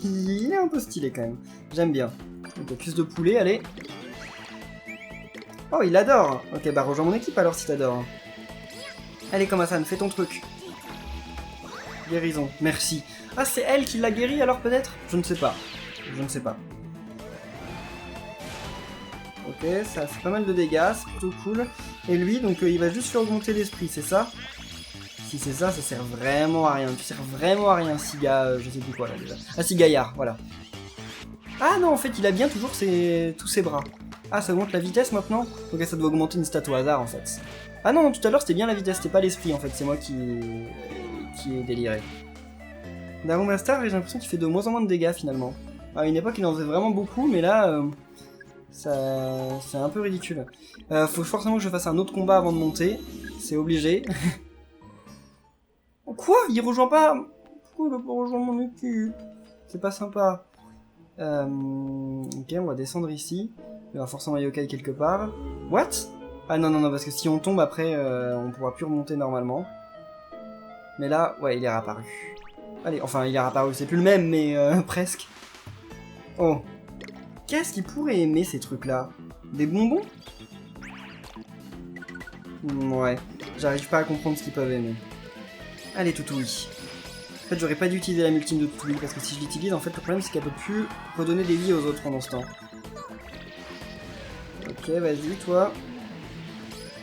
Il est un peu stylé quand même. J'aime bien. Ok, cuisse de poulet, allez. Oh, il adore. Ok, bah rejoins mon équipe alors si t'adores. Allez, Komasan, fais ton truc. Guérison, merci. Ah, c'est elle qui l'a guéri alors peut-être? Je ne sais pas. Je ne sais pas. Ok, ça fait pas mal de dégâts, c'est plutôt cool. Et lui, donc il va juste faire augmenter l'esprit, c'est ça? Si c'est ça, ça sert vraiment à rien. Tu sers vraiment à rien, Siga, je sais plus quoi là déjà. Ah, Sigaillard, voilà. Ah non, en fait, il a bien toujours tous ses bras. Ah, ça augmente la vitesse maintenant? Ok, ça doit augmenter une stat au hasard en fait. Ah non, tout à l'heure c'était bien la vitesse, c'était pas l'esprit en fait, c'est moi qui est déliré. Darumastar, j'ai l'impression qu'il fait de moins en moins de dégâts finalement. À une époque, il en faisait vraiment beaucoup, mais là, c'est un peu ridicule. Faut forcément que je fasse un autre combat avant de monter, c'est obligé. Quoi? Il rejoint pas? Pourquoi il a pas rejoint mon équipe? C'est pas sympa. Ok, on va descendre ici. Il y aura forcément un yokai quelque part. What? Ah non, non, non, parce que si on tombe après, on pourra plus remonter normalement. Mais là, ouais, il est réapparu. Allez, enfin, il est réapparu, c'est plus le même, mais presque. Oh. Qu'est-ce qu'il pourrait aimer, ces trucs-là? Des bonbons? Ouais, j'arrive pas à comprendre ce qu'ils peuvent aimer. Allez, Toutoui. En fait, j'aurais pas dû utiliser la multime de Toutoui, parce que si je l'utilise, en fait, le problème, c'est qu'elle peut plus redonner des vies aux autres pendant ce temps. Ok, vas-y, toi.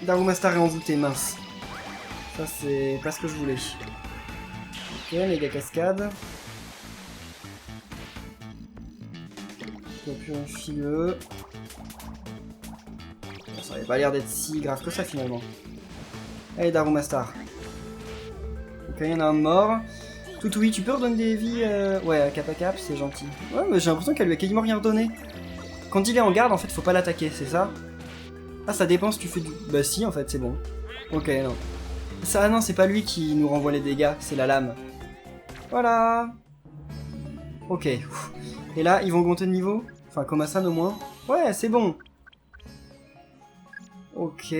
Darumastar est envoûté, mince. Ça, c'est pas ce que je voulais. Ok, méga cascade. Scorpion fileux. Bon, ça avait pas l'air d'être si grave que ça, finalement. Allez, Darumastar. Ok, il y en a un mort. Toutoui, tu peux redonner des vies ouais, à cap, c'est gentil. Ouais, mais j'ai l'impression qu'elle lui a quasiment rien redonné. Quand il est en garde, en fait, faut pas l'attaquer, c'est ça? Ah, ça dépend si tu fais du... Bah si, en fait, c'est bon. Ok, non. Ça, non, c'est pas lui qui nous renvoie les dégâts, c'est la lame. Voilà. Ok. Et là, ils vont augmenter de niveau? Enfin, Komasan au moins. Ouais, c'est bon. Ok.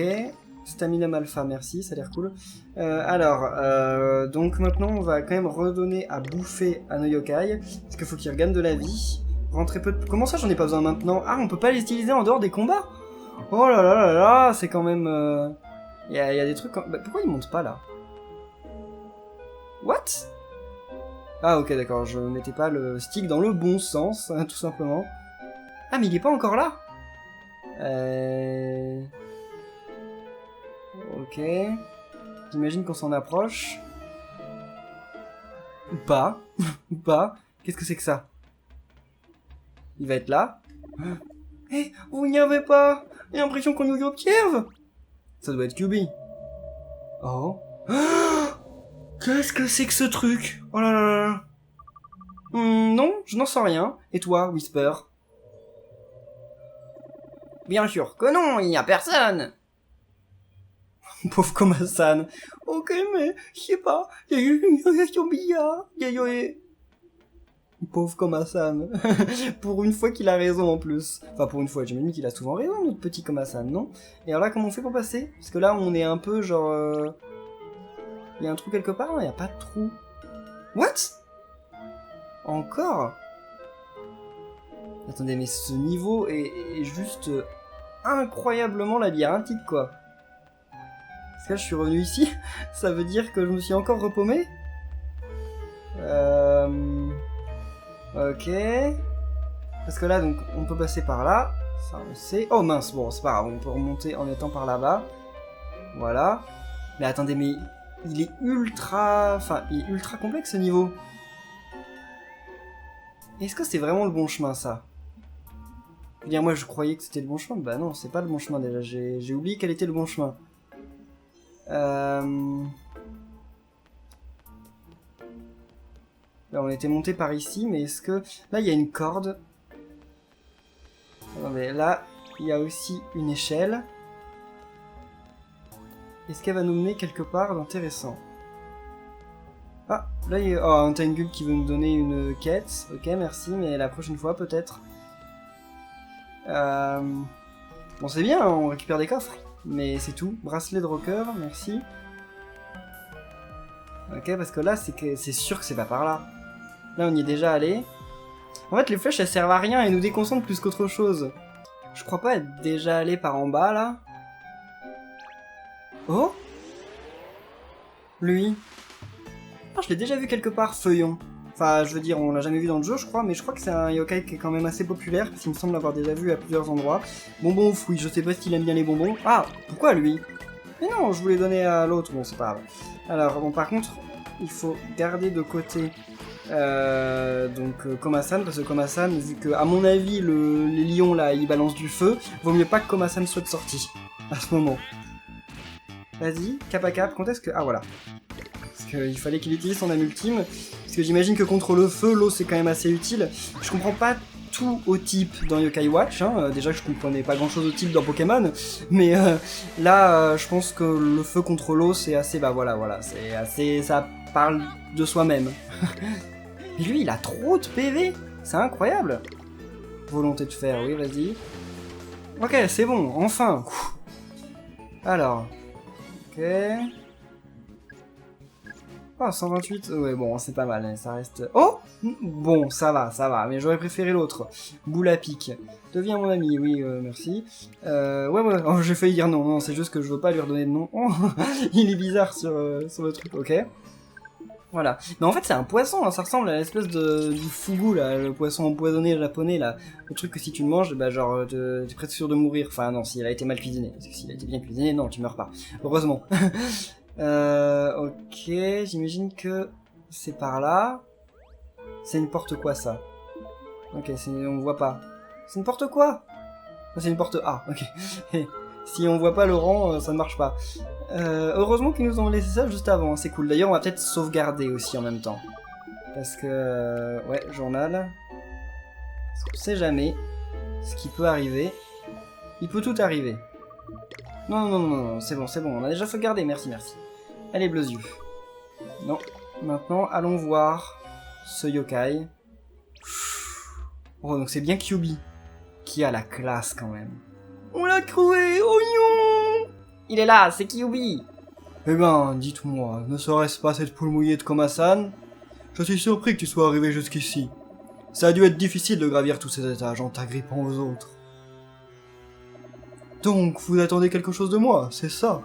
Stamina Malpha, merci, ça a l'air cool. Alors, donc maintenant, on va quand même redonner à bouffer à nos yokai. Parce qu'il faut qu'ils regagnent de la vie. Rentrer peu de... Comment ça, j'en ai pas besoin maintenant? Ah, on peut pas les utiliser en dehors des combats? Oh là là là là, c'est quand même... y a des trucs... Bah, pourquoi ils montent pas, là? What? Ah, ok, d'accord, je mettais pas le stick dans le bon sens, tout simplement. Ah, mais il est pas encore là? Ok. J'imagine qu'on s'en approche. Ou pas. Ou pas. Qu'est-ce que c'est que ça? Il va être là. Eh, vous n'y avez pas? J'ai l'impression qu'on nous observe. Ça doit être QB. Oh. Qu'est-ce que c'est que ce truc? Oh là là là. Non, je n'en sais rien. Et toi, Whisper? Bien sûr que non, il n'y a personne. Pauvre Komasan. Ok, mais je sais pas. Pauvre Komasan. Pour une fois qu'il a raison en plus. Enfin, pour une fois, j'imagine qu'il a souvent raison, notre petit Komasan, non? Et alors là, comment on fait pour passer? Parce que là, on est un peu genre... Il y a un trou quelque part? Non, il n'y a pas de trou. What? Encore? Attendez, mais ce niveau est juste incroyablement labyrinthique, quoi. Parce que là, je suis revenu ici. Ça veut dire que je me suis encore repaumé? Ok. Parce que là, donc, on peut passer par là. Ça, on sait. Oh mince, bon, c'est pas grave. On peut remonter en étant par là-bas. Voilà. Mais attendez, mais il est ultra... Enfin, il est ultra complexe, ce niveau. Est-ce que c'est vraiment le bon chemin, ça? Je veux dire, moi, je croyais que c'était le bon chemin. Bah non, c'est pas le bon chemin, déjà. J'ai oublié quel était le bon chemin. Là, on était monté par ici, mais est-ce que... Là, il y a une corde. Attendez, là, il y a aussi une échelle. Est-ce qu'elle va nous mener quelque part d'intéressant? Ah, là, il y a un Tangle qui veut nous donner une quête. Ok, merci, mais la prochaine fois, peut-être. Bon, c'est bien, on récupère des coffres. Mais c'est tout. Bracelet de rocker, merci. Ok, parce que là, c'est sûr que c'est pas par là. Là, on y est déjà allé. En fait, les flèches, elles servent à rien et nous déconcentrent plus qu'autre chose. Je crois pas être déjà allé par en bas, là. Oh? Lui. Ah, je l'ai déjà vu quelque part, Feuillon. Enfin, je veux dire, on l'a jamais vu dans le jeu, je crois, mais je crois que c'est un yokai qui est quand même assez populaire, parce qu'il me semble l'avoir déjà vu à plusieurs endroits. Bonbon ou fouille, je sais pas s'il aime bien les bonbons. Ah, pourquoi lui? Mais non, je voulais donner à l'autre, bon, c'est pas grave. Alors, bon, par contre, il faut garder de côté Komasan, parce que Komasan, vu que, à mon avis, les lions là, ils balancent du feu, vaut mieux pas que Komasan soit de sortie, à ce moment. Vas-y, cap à cap, quand est-ce que... Ah, voilà. Parce qu'il fallait qu'il utilise son âme ultime, parce que j'imagine que contre le feu, l'eau c'est quand même assez utile. Je comprends pas tout au type dans Yokai Watch, hein. Déjà que je comprenais pas grand chose au type dans Pokémon, mais là je pense que le feu contre l'eau c'est assez, bah voilà, c'est assez, ça parle de soi-même. Mais lui il a trop de PV, c'est incroyable. Volonté de fer, oui vas-y. Ok c'est bon, enfin. Alors, ok. Oh, 128, ouais, bon, c'est pas mal, hein, ça reste... Oh! Bon, ça va, mais j'aurais préféré l'autre. Boule à pic. Deviens mon ami, oui, merci. Ouais, oh, j'ai failli dire non, c'est juste que je veux pas lui redonner de nom. Oh, il est bizarre sur le truc, ok. Voilà. Mais en fait, c'est un poisson, hein, ça ressemble à l'espèce du fugu, là, le poisson empoisonné japonais, là. Le truc que si tu le manges, bah genre, t'es presque sûr de mourir. Enfin, non, s'il a été mal cuisiné. Parce que s'il a été bien cuisiné, non, tu meurs pas. Heureusement. Ok, j'imagine que c'est par là. C'est une porte quoi ça? Ok, on voit pas. C'est une porte quoi? C'est une porte A, ok. Si on voit pas le rang, ça ne marche pas. Heureusement qu'ils nous ont laissé ça juste avant, c'est cool. D'ailleurs, on va peut-être sauvegarder aussi en même temps. Parce que... ouais, journal. Parce qu'on sait jamais ce qui peut arriver. Il peut tout arriver. Non, c'est bon, on a déjà sauvegardé, merci. Allez, bleus yeux. Non, maintenant, allons voir ce yokai. Oh, donc c'est bien Kyubi qui a la classe quand même. On l'a trouvé, oignon! Il est là, c'est Kyubi! Eh ben, dites-moi, ne serait-ce pas cette poule mouillée de Komasan? Je suis surpris que tu sois arrivé jusqu'ici. Ça a dû être difficile de gravir tous ces étages en t'agrippant aux autres. Donc, vous attendez quelque chose de moi, c'est ça?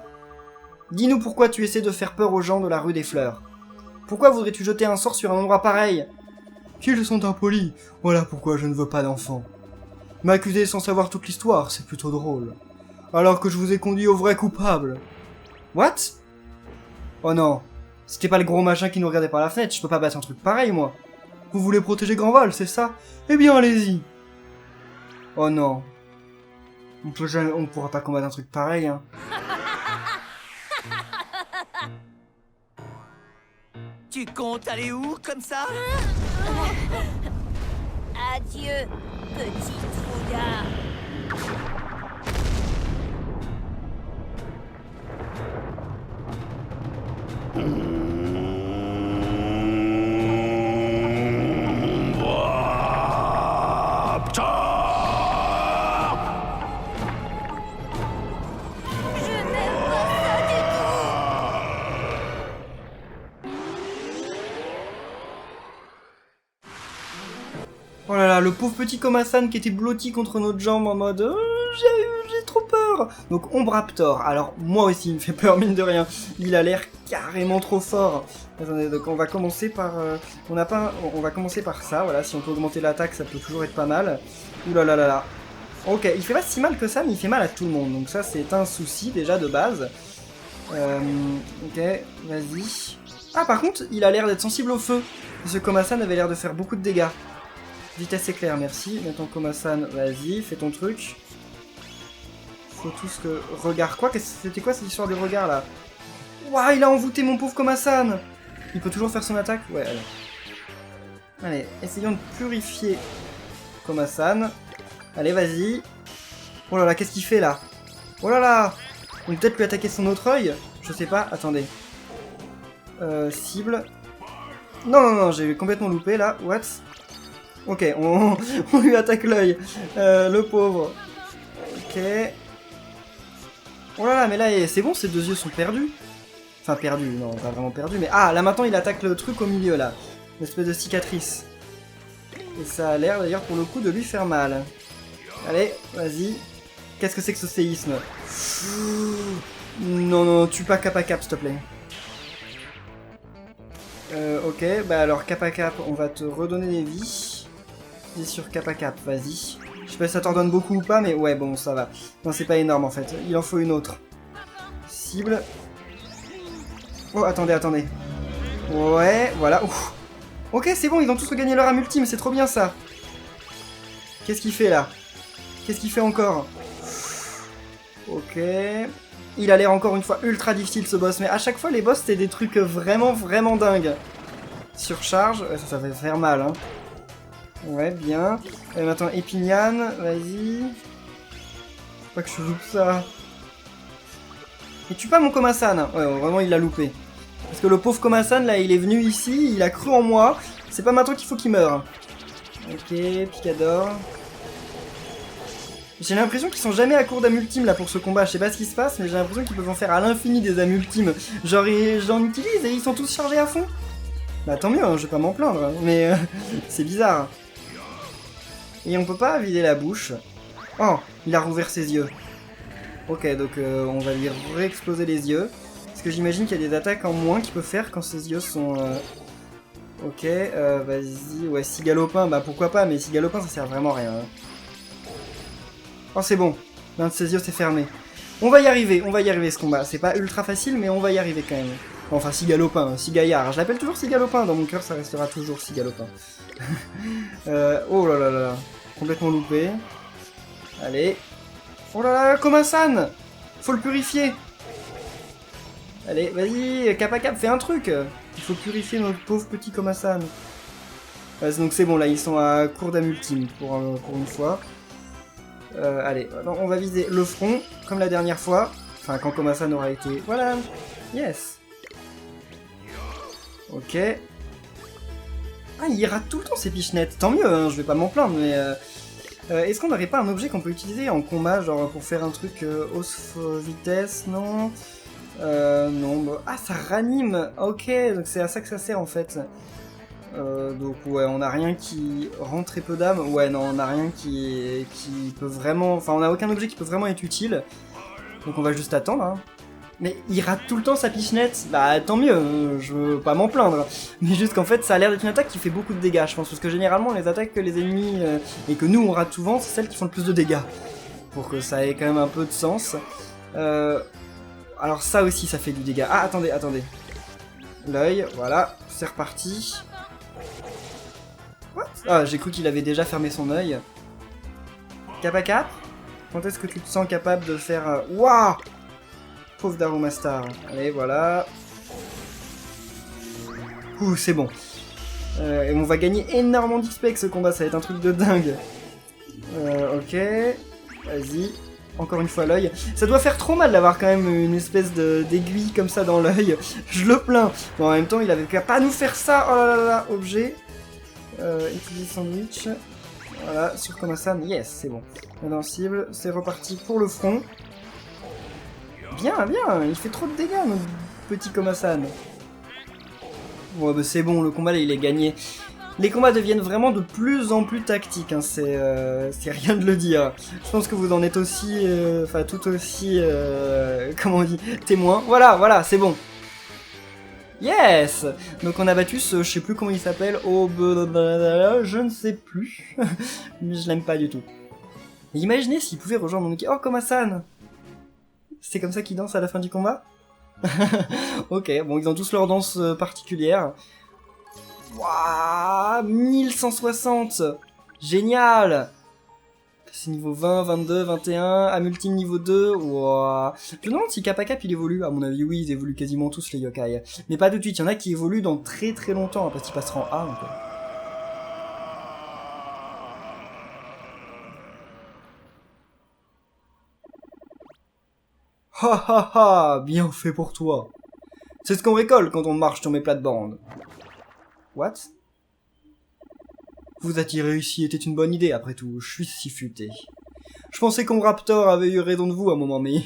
Dis-nous pourquoi tu essaies de faire peur aux gens de la rue des Fleurs. Pourquoi voudrais-tu jeter un sort sur un endroit pareil? Qu'ils sont impolis, voilà pourquoi je ne veux pas d'enfants. M'accuser sans savoir toute l'histoire, c'est plutôt drôle. Alors que je vous ai conduit au vrai coupable. What? Oh non, c'était pas le gros machin qui nous regardait par la fenêtre, je peux pas battre un truc pareil, moi. Vous voulez protéger Grandval, c'est ça? Eh bien, allez-y. Oh non. On pourra pas combattre un truc pareil, hein. Tu comptes aller où, comme ça? Adieu, petit trouillard. Oh là là, le pauvre petit Komasan qui était blotti contre notre jambe en mode j'ai trop peur. Donc Ombraptor, alors moi aussi il me fait peur mine de rien, il a l'air carrément trop fort. Attendez, donc on va commencer par on va commencer par ça, voilà, si on peut augmenter l'attaque ça peut toujours être pas mal. Ouh là là là là. Ok, il fait pas si mal que ça mais il fait mal à tout le monde, donc ça c'est un souci déjà de base. Ok, vas-y. Ah par contre il a l'air d'être sensible au feu, parce que Komasan avait l'air de faire beaucoup de dégâts. Vitesse éclair, merci. Maintenant, Komasan, vas-y, fais ton truc. Faut tout ce que... Regard, quoi? C'était quoi cette histoire de regard, là? Ouah, il a envoûté mon pauvre Komasan! Il peut toujours faire son attaque? Ouais, allez. Allez, essayons de purifier Komasan. Allez, vas-y. Oh là là, qu'est-ce qu'il fait, là? Oh là là! On peut peut-être lui attaquer son autre œil? Je sais pas, attendez. Cible. Non, j'ai complètement loupé, là. What? Ok, on lui attaque l'œil. Le pauvre. Ok. Oh là là, mais là, c'est bon, ses deux yeux sont perdus. Enfin, perdu, non, pas vraiment perdu, mais... Ah, là maintenant, il attaque le truc au milieu, là. Une espèce de cicatrice. Et ça a l'air, d'ailleurs, pour le coup, de lui faire mal. Allez, vas-y. Qu'est-ce que c'est que ce séisme? Non, non, tue pas Kappa Cap, s'il te plaît. Ok, bah alors, Kappa Cap, on va te redonner des vies. Dis sur Kappa Cap, vas-y. Je sais pas si ça t'en donne beaucoup ou pas, mais ouais, bon, ça va. Non, c'est pas énorme, en fait. Il en faut une autre. Cible. Oh, attendez, attendez. Ouais, voilà. Ouf. Ok, c'est bon, ils ont tous regagné leur âme ultime, c'est trop bien, ça. Qu'est-ce qu'il fait, là? Qu'est-ce qu'il fait encore? Ok. Il a l'air encore une fois ultra difficile, ce boss. Mais à chaque fois, les boss, c'est des trucs vraiment, vraiment dingues. Surcharge. Ça va faire mal, hein. Ouais, bien. Maintenant, Épiniane, vas-y. Faut pas que je loupe ça. Et tue pas mon Komasan. Ouais, vraiment, il l'a loupé. Parce que le pauvre Komasan, là, il est venu ici, il a cru en moi. C'est pas maintenant qu'il faut qu'il meure. Ok, Picador. J'ai l'impression qu'ils sont jamais à court d'âme ultime, là, pour ce combat. Je sais pas ce qui se passe, mais j'ai l'impression qu'ils peuvent en faire à l'infini des âmes ultimes. Genre, j'en utilise et ils sont tous chargés à fond. Bah, tant mieux, hein, je vais pas m'en plaindre. Hein, mais c'est bizarre. Et on peut pas vider la bouche. Oh, il a rouvert ses yeux. Ok, donc on va lui réexploser les yeux. Parce que j'imagine qu'il y a des attaques en moins qu'il peut faire quand ses yeux sont... Ok, vas-y. Ouais, Cigalopin, bah pourquoi pas, mais Cigalopin ça sert vraiment à rien. Hein. Oh, c'est bon. L'un de ses yeux s'est fermé. On va y arriver ce combat. C'est pas ultra facile, mais on va y arriver quand même. Enfin, Cigalopin, Cigaillard. Je l'appelle toujours Cigalopin, dans mon cœur ça restera toujours Cigalopin. Oh là là là là. Complètement loupé. Allez. Oh là là, Komasan! Faut le purifier. Allez, vas-y, Kappa Cap, fais un truc. Il faut purifier notre pauvre petit Komasan. Donc c'est bon, là, ils sont à court d'âme ultime, pour une fois. Allez, on va viser le front, comme la dernière fois. Enfin, quand Komasan aura été... Voilà. Yes. Ok. Ah, il rate tout le temps, ces pichenettes. Tant mieux, hein, je vais pas m'en plaindre, mais... est-ce qu'on n'aurait pas un objet qu'on peut utiliser en combat, genre pour faire un truc hausse vitesse, non non, bah... Ah, ça ranime. Ok, donc c'est à ça que ça sert, en fait. Donc ouais, on n'a rien qui rend très peu d'âme. Ouais, non, on n'a rien qui peut vraiment... Enfin, on n'a aucun objet qui peut vraiment être utile. Donc on va juste attendre, hein. Mais il rate tout le temps sa pichenette. Bah tant mieux, je veux pas m'en plaindre. Mais juste qu'en fait, ça a l'air d'être une attaque qui fait beaucoup de dégâts, je pense. Parce que généralement, les attaques que les ennemis, et que nous on rate souvent, c'est celles qui font le plus de dégâts. Pour que ça ait quand même un peu de sens. Alors ça aussi, ça fait du dégât. Ah, attendez, attendez. L'œil, voilà, c'est reparti. What? Ah, j'ai cru qu'il avait déjà fermé son œil. Kappa Cap, quand est-ce que tu te sens capable de faire... Waouh! Pauvre Darumastar. Allez, voilà. Ouh, c'est bon. Et on va gagner énormément d'XP avec ce combat, ça va être un truc de dingue. Ok. Vas-y. Encore une fois l'œil. Ça doit faire trop mal d'avoir quand même une espèce d'aiguille comme ça dans l'œil. Je le plains. Bon, en même temps, il avait qu'à pas nous faire ça. Oh là là là, objet. Utilise sandwich. Voilà, sur Komasan. Yes, c'est bon. Invincible, c'est reparti pour le front. Bien, bien, il fait trop de dégâts, notre petit Komasan. Bon, bah c'est bon, le combat là, il est gagné. Les combats deviennent vraiment de plus en plus tactiques, hein, c'est rien de le dire. Je pense que vous en êtes aussi, enfin tout aussi, comment on dit, témoin. Voilà, voilà, c'est bon. Yes! Donc on a battu ce, je sais plus comment il s'appelle, je ne sais plus. Mais je l'aime pas du tout. Et imaginez s'il pouvait rejoindre mon équipe. Oh, Komasan! C'est comme ça qu'ils dansent à la fin du combat? Ok, bon, ils ont tous leur danse particulière. Waouh, 1160! Génial! C'est niveau 20, 22, 21, à multi niveau 2, waouh! Je me demande si Kappa Cap il évolue. À mon avis, oui, ils évoluent quasiment tous les yokai. Mais pas tout de suite, il y en a qui évoluent dans très très longtemps, hein, parce qu'ils passeront en A. Donc... Ha ha ha! Bien fait pour toi! C'est ce qu'on récolte quand on marche sur mes plates-bandes. What? Vous attirer ici était une bonne idée, après tout, je suis si futé. Je pensais qu'on Raptor avait eu raison de vous à un moment, mais...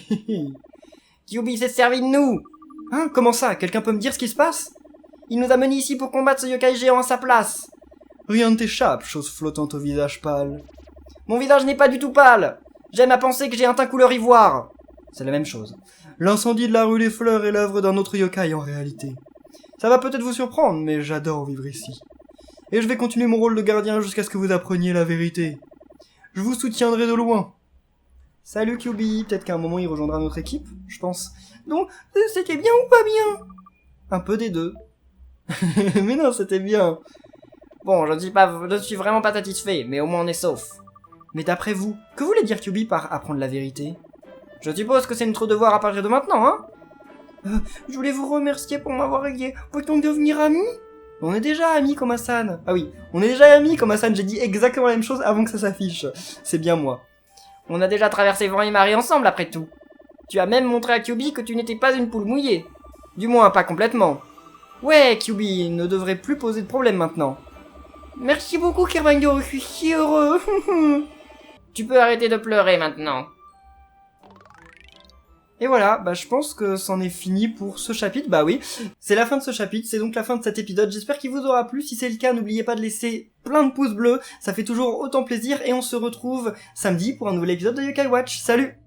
Kyuubi s'est servi de nous! Hein? Comment ça? Quelqu'un peut me dire ce qui se passe? Il nous a menés ici pour combattre ce yokai géant à sa place. Rien ne t'échappe, chose flottante au visage pâle. Mon visage n'est pas du tout pâle. J'aime à penser que j'ai un teint couleur ivoire. C'est la même chose. L'incendie de la rue des Fleurs est l'œuvre d'un autre yokai en réalité. Ça va peut-être vous surprendre, mais j'adore vivre ici. Et je vais continuer mon rôle de gardien jusqu'à ce que vous appreniez la vérité. Je vous soutiendrai de loin. Salut QB, peut-être qu'à un moment il rejoindra notre équipe, je pense. Non, c'était bien ou pas bien? Un peu des deux. Mais non, c'était bien. Bon, je ne suis vraiment pas satisfait, mais au moins on est sauf. Mais d'après vous, que voulait dire QB par apprendre la vérité? Je suppose que c'est notre devoir à partir de maintenant, hein? Je voulais vous remercier pour m'avoir aidé. Peut-on devenir amis? On est déjà amis comme Hassan. Ah oui, on est déjà amis comme Hassan, j'ai dit exactement la même chose avant que ça s'affiche. C'est bien moi. On a déjà traversé vent et marée ensemble après tout. Tu as même montré à QB que tu n'étais pas une poule mouillée. Du moins, pas complètement. Ouais, QB ne devrait plus poser de problème maintenant. Merci beaucoup, Kirbango, je suis si heureux. Tu peux arrêter de pleurer maintenant. Et voilà, bah je pense que c'en est fini pour ce chapitre, bah oui, c'est la fin de ce chapitre, c'est donc la fin de cet épisode, j'espère qu'il vous aura plu, si c'est le cas, n'oubliez pas de laisser plein de pouces bleus, ça fait toujours autant plaisir, et on se retrouve samedi pour un nouvel épisode de Yokai Watch, salut!